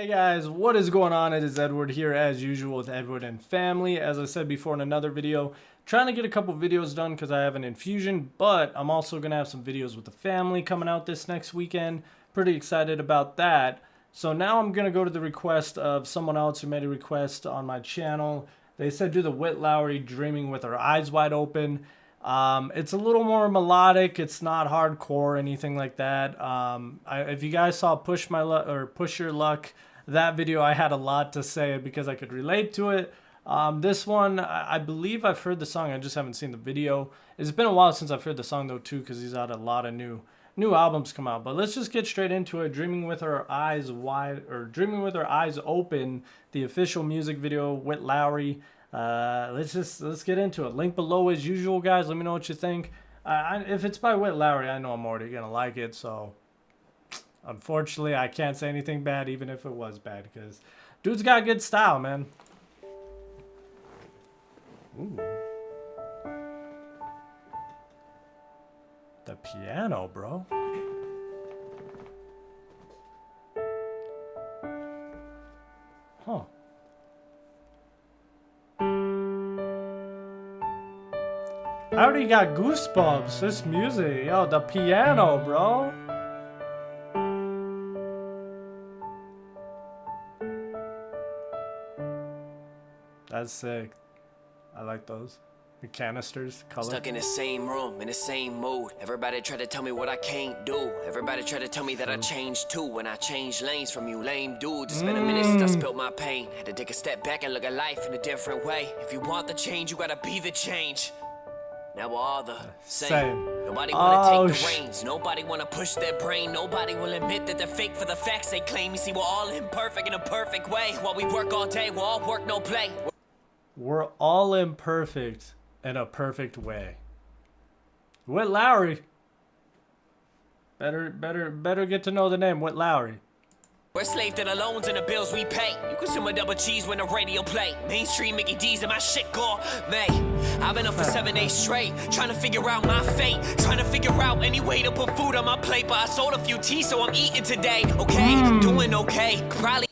Guys, what is going on? It is Edward here as usual with Edward and Family. As I said before in another video, trying to get a couple videos done because I have an infusion, but I'm also going to have some videos with the family coming out this next weekend. Pretty excited about that. So now I'm going to go to the request of someone else who made a request on my channel. They said do the Witt Lowry Dreaming with Our Eyes Wide Open. It's a little more melodic. It's not hardcore or anything like that. If you guys saw Push Your Luck, that video, I had a lot to say because I could relate to it. This one, I believe I've heard the song. I just haven't seen the video. It's been a while since I've heard the song though too, because he's had a lot of new albums come out. But let's just get straight into it. Dreaming with Our Eyes Open, the official music video, Witt Lowry. Let's get into it. Link below as usual, guys. Let me know what you think. If it's by Witt Lowry, I know I'm already gonna like it. So unfortunately, I can't say anything bad, even if it was bad, because dude's got good style, man. Ooh. The piano, bro. Huh. I already got goosebumps. This music. Yo, the piano, bro. That's sick. I like those. The canisters, color. Stuck in the same room, in the same mood. Everybody try to tell me what I can't do. Everybody try to tell me that I changed too. When I changed lanes from you lame dudes. It's been a minute since I spilled my pain. Had to take a step back and look at life in a different way. If you want the change, you gotta be the change. Now we're all the same. Nobody wanna take the reins. Nobody wanna push their brain. Nobody will admit that they're fake for the facts they claim. You see, we're all imperfect in a perfect way. While we work all day, we're all work, no play. We're all imperfect in a perfect way. Witt Lowry. Better get to know the name Witt Lowry. We're slave to the loans and the bills we pay. You consume a double cheese when the radio play. Mainstream Mickey D's and my shit gore. May I've been up for 7 days straight, trying to figure out my fate, trying to figure out any way to put food on my plate. But I sold a few teas, so I'm eating today. Okay, doing okay. Probably.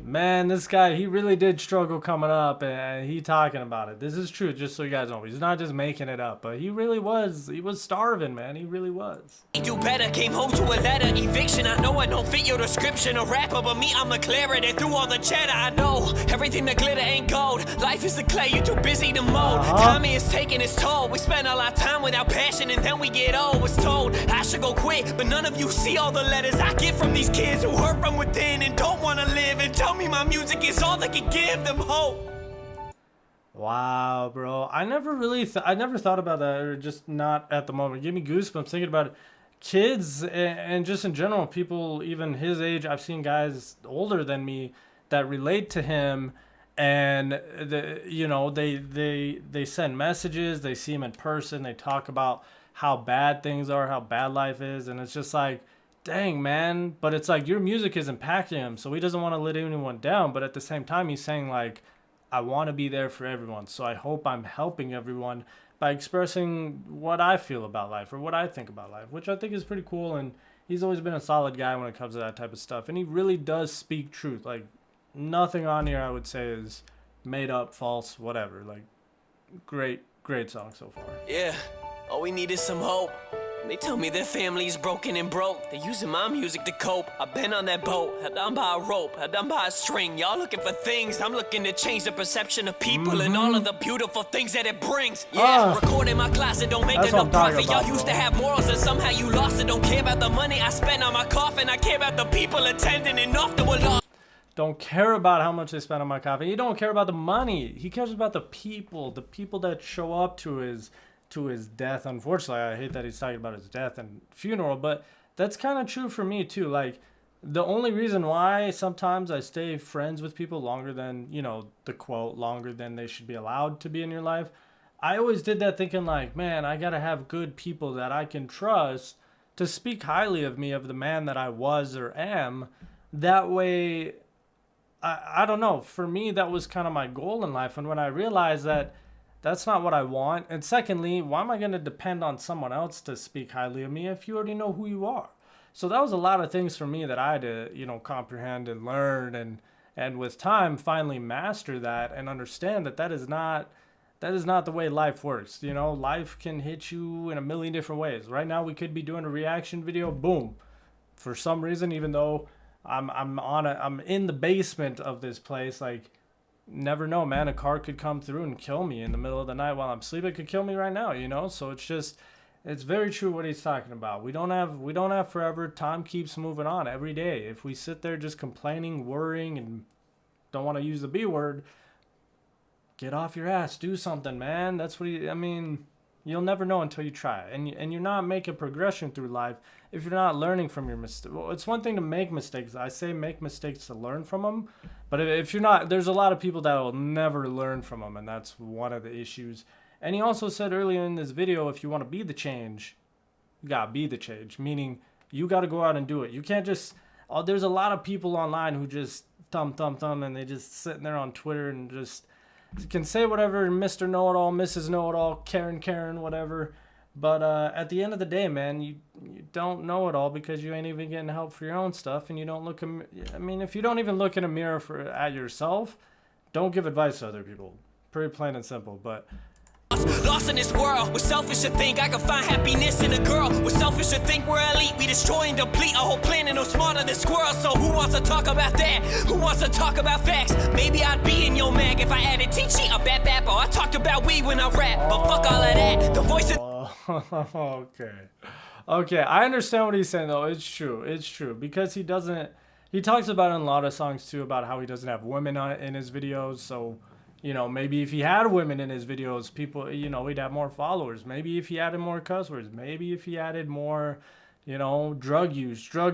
Man, this guy, he really did struggle coming up, and he talking about it. This is true, just so you guys know. He's not just making it up, but he really was. He was starving, man. He really was. Do better, came home to a letter, eviction. I know I don't fit your description. A rapper, but me, I'm a clarity. Through all the cheddar, I know everything that glitter ain't gold. Life is the clay, you too busy to mold. Time is taking its toll. We spend all our time without passion, and then we get old. Was told I should go quit, but none of you see all the letters I get from these kids who hurt from within and don't want to live. And tell me my music is all that can give them hope. Wow, bro. I never thought about that, or just not at the moment. Give me goosebumps thinking about it. Kids and just in general, people even his age, I've seen guys older than me that relate to him, and they send messages, they see him in person, they talk about how bad things are, how bad life is, and it's just like, dang, man. But it's like your music is impacting him, so he doesn't want to let anyone down, but at the same time he's saying like, I want to be there for everyone, so I hope I'm helping everyone by expressing what I feel about life or what I think about life, which I think is pretty cool. And he's always been a solid guy when it comes to that type of stuff, and he really does speak truth. Like, nothing on here I would say is made up, false, whatever. Like, great song so far. Yeah, all we need is some hope. They tell me their family's broken and broke. They're using my music to cope. I've been on that boat, held down by a rope, held down by a string. Y'all looking for things, I'm looking to change the perception of people and all of the beautiful things that it brings. Yeah, record in my closet, don't make enough profit. Y'all used to have morals and somehow you lost it. Don't care about the money I spent on my coffin. I care about the people attending and off the wall. Don't care about how much they spend on my coffin. He don't care about the money. He cares about the people that show up to his death. Unfortunately, I hate that he's talking about his death and funeral, but that's kind of true for me too. Like, the only reason why sometimes I stay friends with people longer than, the quote, longer than they should be allowed to be in your life, I always did that thinking like, man, I gotta have good people that I can trust to speak highly of me, of the man that I was or am. That way, I don't know, for me that was kind of my goal in life. And when I realized that that's not what I want, and secondly, why am I going to depend on someone else to speak highly of me if you already know who you are? So that was a lot of things for me that I had to, you know, comprehend and learn, and with time finally master that and understand that that is not the way life works. You know, life can hit you in a million different ways. Right now we could be doing a reaction video, boom. For some reason, even though I'm in the basement of this place, like, never know, man. A car could come through and kill me in the middle of the night while I'm sleeping. It could kill me right now, you know? So it's very true what he's talking about. We don't have forever. Time keeps moving on every day. If we sit there just complaining, worrying, and don't want to use the B word, get off your ass, do something, man. That's what I mean, you'll never know until you try. And you're not making progression through life if you're not learning from your mistakes. Well, it's one thing to make mistakes. I say make mistakes to learn from them. But if you're not, there's a lot of people that will never learn from them, and that's one of the issues. And he also said earlier in this video, if you want to be the change, you got to be the change. Meaning, you got to go out and do it. You can't just, there's a lot of people online who just thumb, and they just sitting there on Twitter and just can say whatever, Mr. Know-It-All, Mrs. Know-It-All, Karen, whatever. But at the end of the day, man, you don't know it all because you ain't even getting help for your own stuff, and you don't look. I mean, if you don't even look in a mirror at yourself, don't give advice to other people. Pretty plain and simple. But lost in this world, we're selfish to think I can find happiness in a girl. We're selfish to think we're elite, we destroy and deplete a whole planet, no smarter than squirrels. So who wants to talk about that? Who wants to talk about facts? Maybe I'd be in your mag if I added teaching a bad boy. I talked about weed when I rap, but fuck all of that. The voice of okay, I understand what he's saying though. It's true because he talks about in a lot of songs too about how he doesn't have women in his videos. So, you know, maybe if he had women in his videos, people, you know, he'd have more followers. Maybe if he added more cuss words, maybe if he added more, you know, drug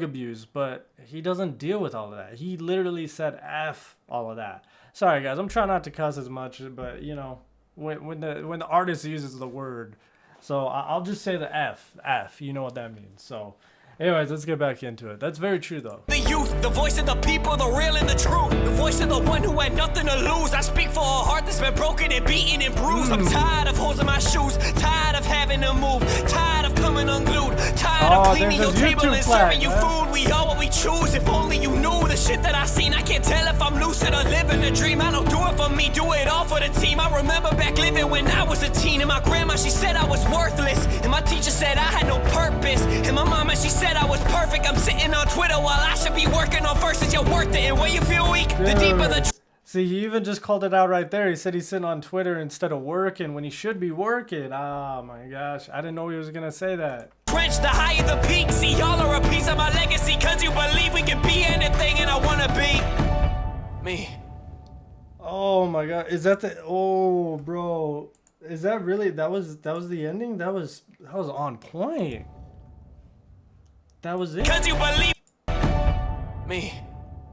abuse, but he doesn't deal with all of that. He literally said F all of that. Sorry guys, I'm trying not to cuss as much, but you know, when the artist uses the word, so I'll just say the F, you know what that means. So anyways, let's get back into it. That's very true though. The youth, the voice of the people, the real and the true. The voice of the one who had nothing to lose. I speak for a heart that's been broken and beaten and bruised. I'm tired of holes in my shoes, tired of having to move, tired of coming unglued, tired of cleaning your table and serving you food. We are what we choose. If only you knew the shit that I seen. I can't tell if I'm lucid or living a dream. I don't do it for me, do it all for the team. I remember back living when I was a teen, and my grandma, she said I was worthless, and my teacher said I had no purpose, and my mama, she said I was perfect. I'm sitting on Twitter while I should be working on verses. You're worth it, and when you feel weak, the deeper the see, he even just called it out right there. He said he's sitting on Twitter instead of working when he should be working. Oh my gosh, I didn't know he was gonna say that. trench, the higher the peak. See, y'all are a piece of my legacy, cause you believe we can be anything, and I wanna be me. Oh my god, is that the, oh bro, is that really, that was the ending? That was on point. That was it. Cause you believe me.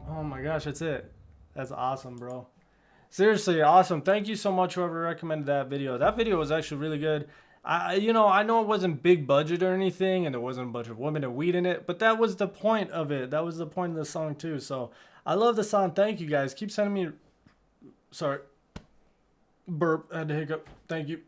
Oh my gosh, that's it. That's awesome, bro. Seriously, awesome. Thank you so much, whoever recommended that video. That video was actually really good. I know it wasn't big budget or anything, and there wasn't a bunch of women and weed in it, but that was the point of it. That was the point of the song too. So I love the song. Thank you guys. Keep sending me. Sorry. Burp. I had to hiccup. Thank you.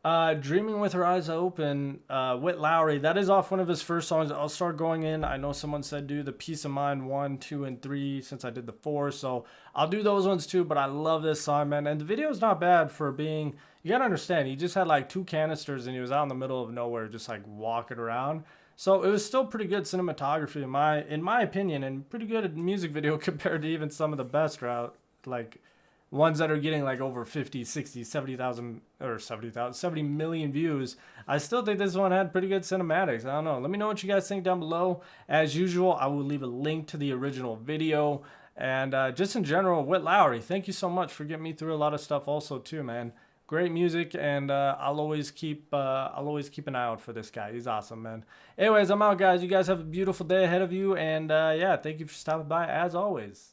Dreaming with Her Eyes Open, Witt Lowry. That is off one of his first songs. I'll start going in. I know someone said do the Peace of Mind 1, 2, and 3 since I did the 4. So I'll do those ones too, but I love this song, man. And the video is not bad for being, you gotta understand, he just had like 2 canisters and he was out in the middle of nowhere just like walking around. So it was still pretty good cinematography in my opinion, and pretty good music video compared to even some of the best route, like ones that are getting like over 50, 60, 70,000 or 70 million views. I still think this one had pretty good cinematics. I don't know. Let me know what you guys think down below. As usual, I will leave a link to the original video. And just in general, Witt Lowry, thank you so much for getting me through a lot of stuff also too, man. Great music, and I'll always keep an eye out for this guy. He's awesome, man. Anyways, I'm out, guys. You guys have a beautiful day ahead of you, and yeah, thank you for stopping by as always.